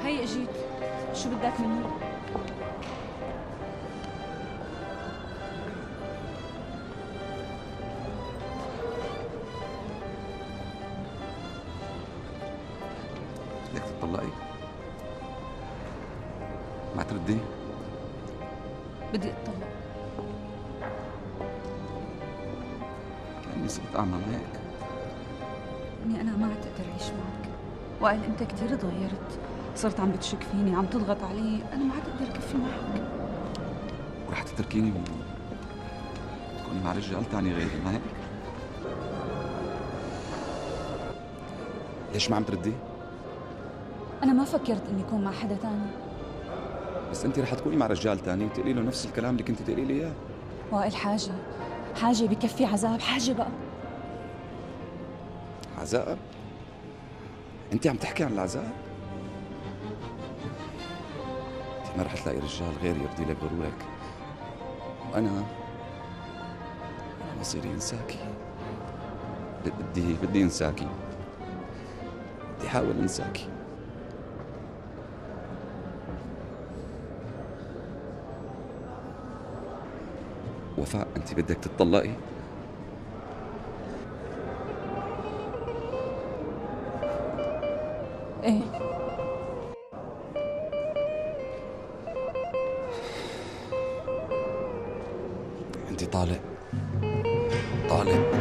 هي اجيت. شو بدك مني؟ بدك تطلقي؟ ما تردي؟ بدي اتطلق. كأني صرت أعمى معك. اني انا ما عاد اقدر اعيش معك. وائل انت كثير تغيرت، صرت عم بتشك فيني، عم تضغط علي، انا ما عاد اقدر اكفي معك. ورح تتركيني تكوني مع رجال تاني غيري، ما هيك؟ ليش ما عم تردي؟ انا ما فكرت اني اكون مع حدا تاني. بس انت رح تكوني مع رجال تاني وتقولي له نفس الكلام اللي كنت تقولي لي اياه. وائل حاجة بكفي عذاب، حاجة بقى. عذاب؟ انت عم تحكي عن العذاب؟ انت ما رح تلاقي رجال غير يرضي لك غرورك. وانا مصيري انساكي. بدي انساكي. بدي احاول انساكي. وفاء، انت بدك تتطلقي؟ ايه. انت طالق. طالق.